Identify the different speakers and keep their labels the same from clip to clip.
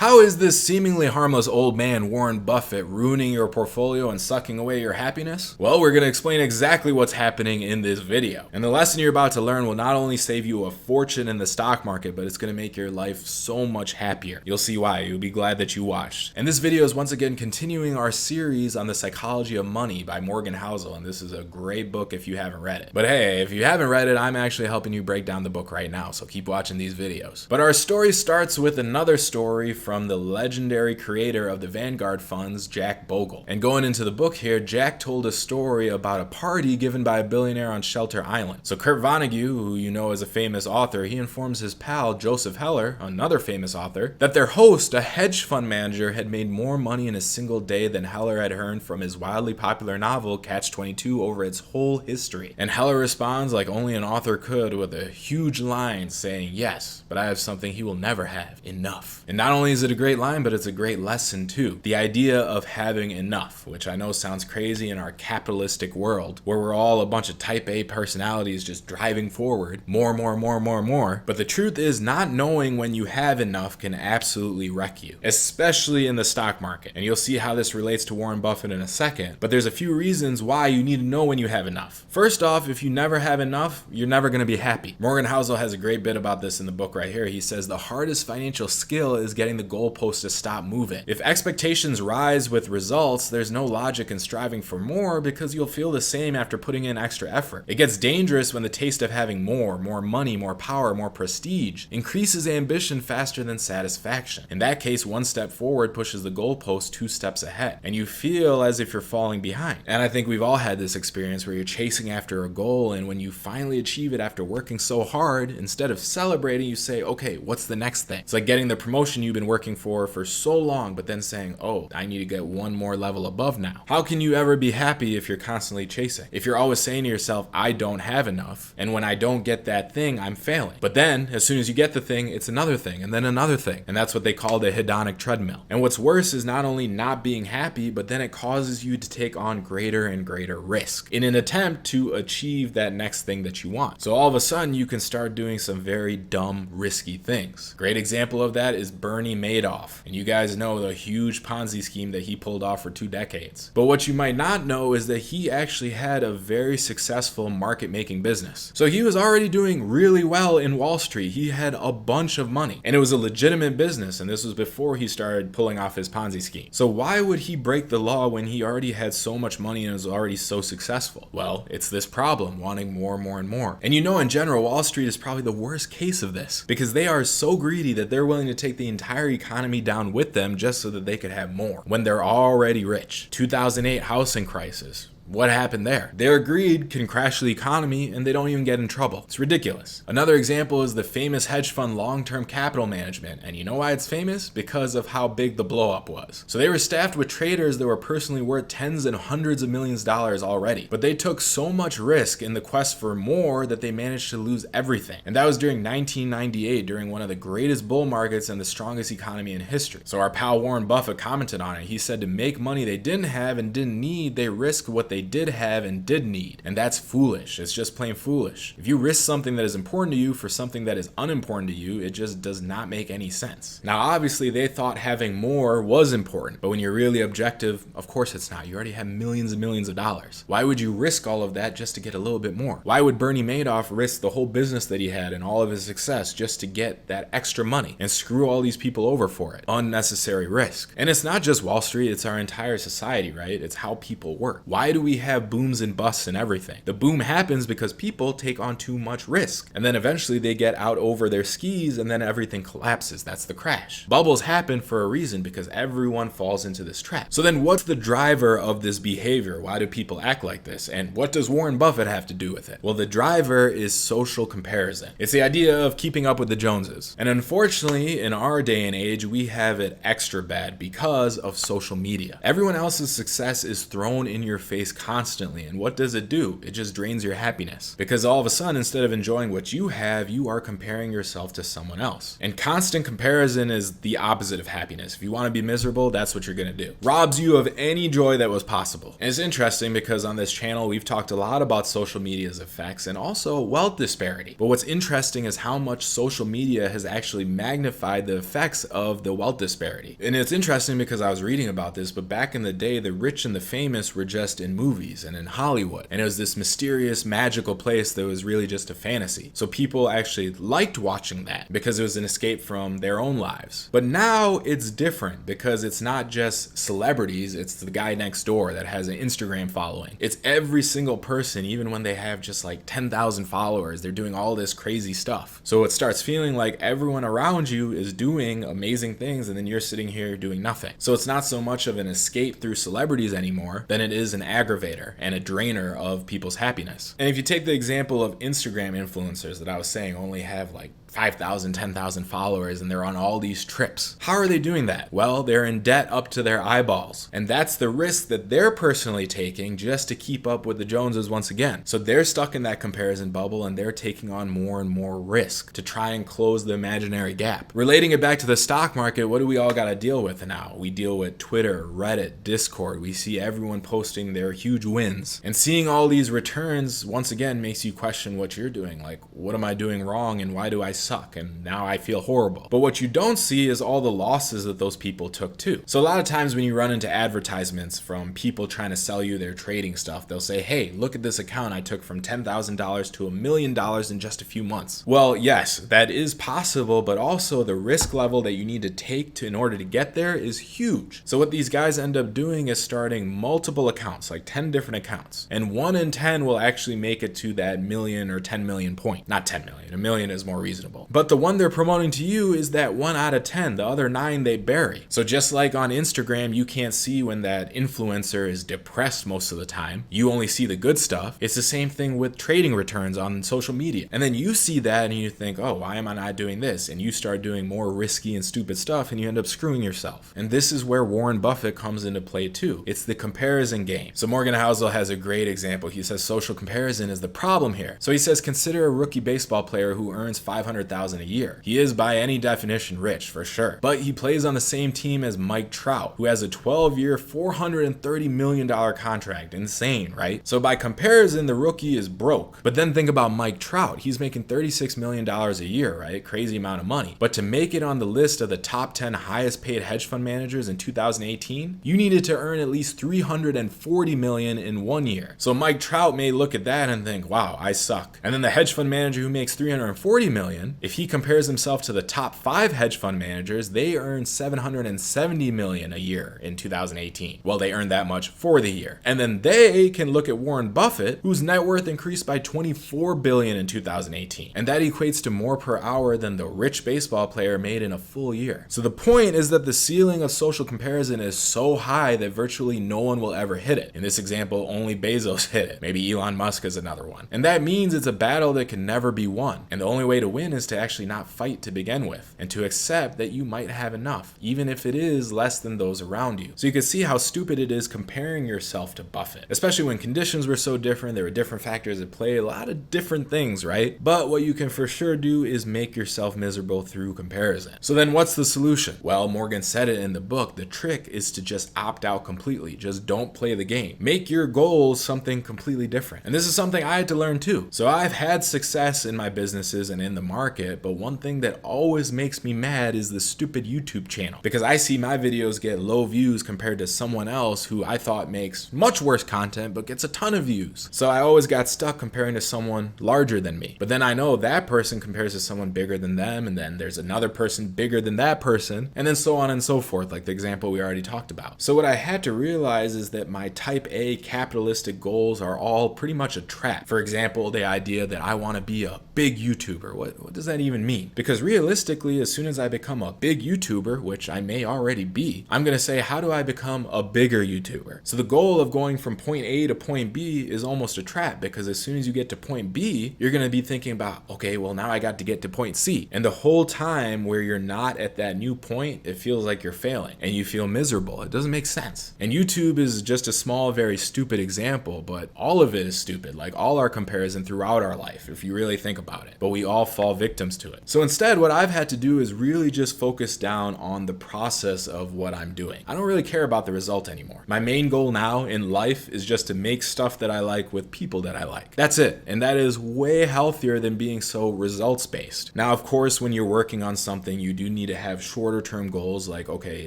Speaker 1: How is this seemingly harmless old man, Warren Buffett, ruining your portfolio and sucking away your happiness? Well, we're going to explain exactly what's happening in this video. And the lesson you're about to learn will not only save you a fortune in the stock market, but it's going to make your life so much happier. You'll see why. You'll be glad that you watched. And this video is once again continuing our series on the psychology of money by Morgan Housel. And this is a great book if you haven't read it. But hey, if you haven't read it, I'm actually helping you break down the book right now. So keep watching these videos. But our story starts with another story from the legendary creator of the Vanguard funds, Jack Bogle. And going into the book here, Jack told a story about a party given by a billionaire on Shelter Island. So Kurt Vonnegut, who you know is a famous author, he informs his pal Joseph Heller, another famous author, that their host, a hedge fund manager, had made more money in a single day than Heller had earned from his wildly popular novel Catch-22 over its whole history. And Heller responds like only an author could, with a huge line saying, "Yes, but I have something he will never have, enough." And not only is it a great line, but it's a great lesson too. The idea of having enough, which I know sounds crazy in our capitalistic world, where we're all a bunch of type A personalities just driving forward, more. But the truth is, not knowing when you have enough can absolutely wreck you, especially in the stock market. And you'll see how this relates to Warren Buffett in a second, but there's a few reasons why you need to know when you have enough. First off, if you never have enough, you're never going to be happy. Morgan Housel has a great bit about this in the book right here. He says the hardest financial skill is getting the goalpost to stop moving. If expectations rise with results, there's no logic in striving for more because you'll feel the same after putting in extra effort. It gets dangerous when the taste of having more money, more power, more prestige increases ambition faster than satisfaction. In that case, one step forward pushes the goalpost 2 steps ahead, and you feel as if you're falling behind. And I think we've all had this experience where you're chasing after a goal, and when you finally achieve it after working so hard, instead of celebrating, you say, okay, what's the next thing? It's like getting the promotion you've been working for so long, but then saying, oh, I need to get one more level above now. How can you ever be happy if you're constantly chasing? If you're always saying to yourself, I don't have enough, and when I don't get that thing, I'm failing. But then, as soon as you get the thing, it's another thing, and then another thing. And that's what they call the hedonic treadmill. And what's worse is not only not being happy, but then it causes you to take on greater and greater risk in an attempt to achieve that next thing that you want. So all of a sudden, you can start doing some very dumb, risky things. Great example of that is Bernie Madoff. And you guys know the huge Ponzi scheme that he pulled off for 2 decades. But what you might not know is that he actually had a very successful market-making business. So he was already doing really well in Wall Street. He had a bunch of money, and it was a legitimate business, and this was before he started pulling off his Ponzi scheme. So why would he break the law when he already had so much money and was already so successful? Well, it's this problem, wanting more and more. And you know, in general, Wall Street is probably the worst case of this, because they are so greedy that they're willing to take the entire economy down with them just so that they could have more when they're already rich. 2008 housing crisis. What happened there? Their greed can crash the economy and they don't even get in trouble. It's ridiculous. Another example is the famous hedge fund long-term capital management. And you know why it's famous? Because of how big the blow up was. So they were staffed with traders that were personally worth tens and hundreds of millions of dollars already. But they took so much risk in the quest for more that they managed to lose everything. And that was during 1998, during one of the greatest bull markets and the strongest economy in history. So our pal Warren Buffett commented on it. He said to make money they didn't have and didn't need, they risked what they did have and did need. And that's foolish. It's just plain foolish. If you risk something that is important to you for something that is unimportant to you, it just does not make any sense. Now, obviously, they thought having more was important, but when you're really objective, of course it's not. You already have millions and millions of dollars. Why would you risk all of that just to get a little bit more? Why would Bernie Madoff risk the whole business that he had and all of his success just to get that extra money and screw all these people over for it? Unnecessary risk. And it's not just Wall Street, it's our entire society, right? It's how people work. Why do we have booms and busts and everything? The boom happens because people take on too much risk, and then eventually they get out over their skis and then everything collapses. That's the crash. Bubbles happen for a reason because everyone falls into this trap. So then what's the driver of this behavior? Why do people act like this? And what does Warren Buffett have to do with it? Well, the driver is social comparison. It's the idea of keeping up with the Joneses. And unfortunately, in our day and age, we have it extra bad because of social media. Everyone else's success is thrown in your face celebrities constantly. And what does it do? It just drains your happiness. Because all of a sudden, instead of enjoying what you have, you are comparing yourself to someone else. And constant comparison is the opposite of happiness. If you want to be miserable, that's what you're going to do. Robs you of any joy that was possible. And it's interesting because on this channel, we've talked a lot about social media's effects and also wealth disparity. But what's interesting is how much social media has actually magnified the effects of the wealth disparity. And it's interesting because I was reading about this, but back in the day, the rich and the famous were just in movies and in Hollywood. And it was this mysterious, magical place that was really just a fantasy. So people actually liked watching that because it was an escape from their own lives. But now it's different because it's not just celebrities, it's the guy next door that has an Instagram following. It's every single person, even when they have just like 10,000 followers, they're doing all this crazy stuff. So it starts feeling like everyone around you is doing amazing things and then you're sitting here doing nothing. So it's not so much of an escape through celebrities anymore than it is an aggravator and a drainer of people's happiness. And if you take the example of Instagram influencers that I was saying only have like 5,000, 10,000 followers and they're on all these trips. How are they doing that? Well, they're in debt up to their eyeballs. And that's the risk that they're personally taking just to keep up with the Joneses once again. So they're stuck in that comparison bubble and they're taking on more and more risk to try and close the imaginary gap. Relating it back to the stock market, what do we all got to deal with now? We deal with Twitter, Reddit, Discord. We see everyone posting their huge wins. And seeing all these returns once again makes you question what you're doing. Like, what am I doing wrong and why do I suck and now I feel horrible? But what you don't see is all the losses that those people took too. So a lot of times when you run into advertisements from people trying to sell you their trading stuff, they'll say, hey, look at this account I took from $10,000 to $1 million in just a few months. Well, yes, that is possible, but also the risk level that you need to take in order to get there is huge. So what these guys end up doing is starting multiple accounts, like 10 different accounts, and 1 in 10 will actually make it to that million or 10 million point. Not 10 million, a million is more reasonable. But the one they're promoting to you is that 1 out of 10, the other 9 they bury. So just like on Instagram, you can't see when that influencer is depressed most of the time. You only see the good stuff. It's the same thing with trading returns on social media. And then you see that and you think, oh, why am I not doing this? And you start doing more risky and stupid stuff and you end up screwing yourself. And this is where Warren Buffett comes into play too. It's the comparison game. So Morgan Housel has a great example. He says social comparison is the problem here. So he says, consider a rookie baseball player who earns $500,000 a year. He is by any definition rich for sure, but he plays on the same team as Mike Trout, who has a 12-year, $430 million contract. Insane, right? So by comparison, the rookie is broke. But then think about Mike Trout. He's making $36 million a year, right? Crazy amount of money. But to make it on the list of the top 10 highest paid hedge fund managers in 2018, you needed to earn at least $340 million in 1 year. So Mike Trout may look at that and think, wow, I suck. And then the hedge fund manager who makes $340 million, if he compares himself to the top 5 hedge fund managers, they earn $770 million a year in 2018. Well, they earned that much for the year. And then they can look at Warren Buffett, whose net worth increased by $24 billion in 2018. And that equates to more per hour than the rich baseball player made in a full year. So the point is that the ceiling of social comparison is so high that virtually no one will ever hit it. In this example, only Bezos hit it. Maybe Elon Musk is another one. And that means it's a battle that can never be won. And the only way to win is to actually not fight to begin with and to accept that you might have enough, even if it is less than those around you. So you can see how stupid it is comparing yourself to Buffett, especially when conditions were so different. There were different factors at play, a lot of different things, right? But what you can for sure do is make yourself miserable through comparison. So then what's the solution? Well, Morgan said it in the book. The trick is to just opt out completely. Just don't play the game. Make your goals something completely different. And this is something I had to learn too. So I've had success in my businesses and in the market, but one thing that always makes me mad is the stupid YouTube channel, because I see my videos get low views compared to someone else who I thought makes much worse content but gets a ton of views. So I always got stuck comparing to someone larger than me. But then I know that person compares to someone bigger than them, and then there's another person bigger than that person, and then so on and so forth, like the example we already talked about. So what I had to realize is that my type A capitalistic goals are all pretty much a trap. For example, the idea that I want to be a big YouTuber. What What does that even mean? Because realistically, as soon as I become a big YouTuber, which I may already be, I'm going to say, how do I become a bigger YouTuber? So the goal of going from point A to point B is almost a trap, because as soon as you get to point B, you're going to be thinking about, okay, well now I got to get to point C. And the whole time where you're not at that new point, it feels like you're failing and you feel miserable. It doesn't make sense. And YouTube is just a small, very stupid example, but all of it is stupid, like all our comparison throughout our life, if you really think about it. But we all fall victims to it. So instead, what I've had to do is really just focus down on the process of what I'm doing. I don't really care about the result anymore. My main goal now in life is just to make stuff that I like with people that I like. That's it. And that is way healthier than being so results based. Now, of course, when you're working on something, you do need to have shorter term goals, like, okay,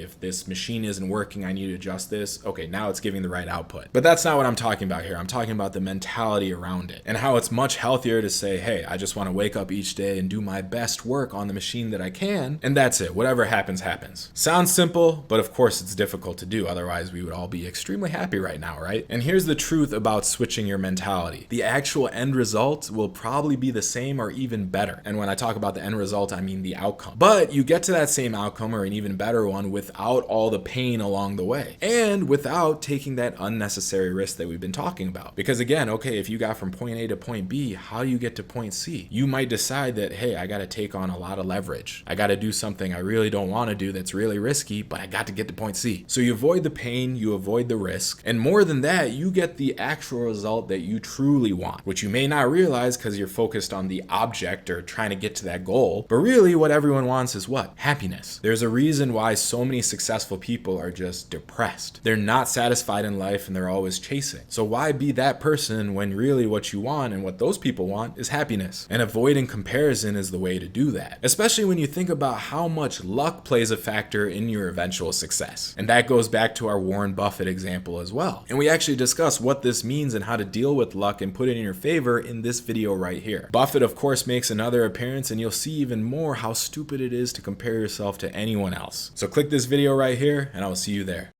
Speaker 1: if this machine isn't working, I need to adjust this. Okay, now it's giving the right output. But that's not what I'm talking about here. I'm talking about the mentality around it and how it's much healthier to say, hey, I just want to wake up each day and do my best work on the machine that I can, and that's it. Whatever happens, happens. Sounds simple, but of course it's difficult to do. Otherwise, we would all be extremely happy right now, right? And here's the truth about switching your mentality. The actual end result will probably be the same or even better. And when I talk about the end result, I mean the outcome. But you get to that same outcome or an even better one without all the pain along the way, and without taking that unnecessary risk that we've been talking about. Because again, okay, if you got from point A to point B, how do you get to point C? You might decide that, hey, I got to take on a lot of leverage. I got to do something I really don't want to do that's really risky, but I got to get to point C. So you avoid the pain, you avoid the risk, and more than that, you get the actual result that you truly want, which you may not realize because you're focused on the object or trying to get to that goal. But really what everyone wants is what? Happiness. There's a reason why so many successful people are just depressed. They're not satisfied in life and they're always chasing. So why be that person when really what you want and what those people want is happiness? And avoiding comparison is the way to do that, especially when you think about how much luck plays a factor in your eventual success. And that goes back to our Warren Buffett example as well. And we actually discuss what this means and how to deal with luck and put it in your favor in this video right here. Buffett, of course, makes another appearance, and you'll see even more how stupid it is to compare yourself to anyone else. So click this video right here and I will see you there.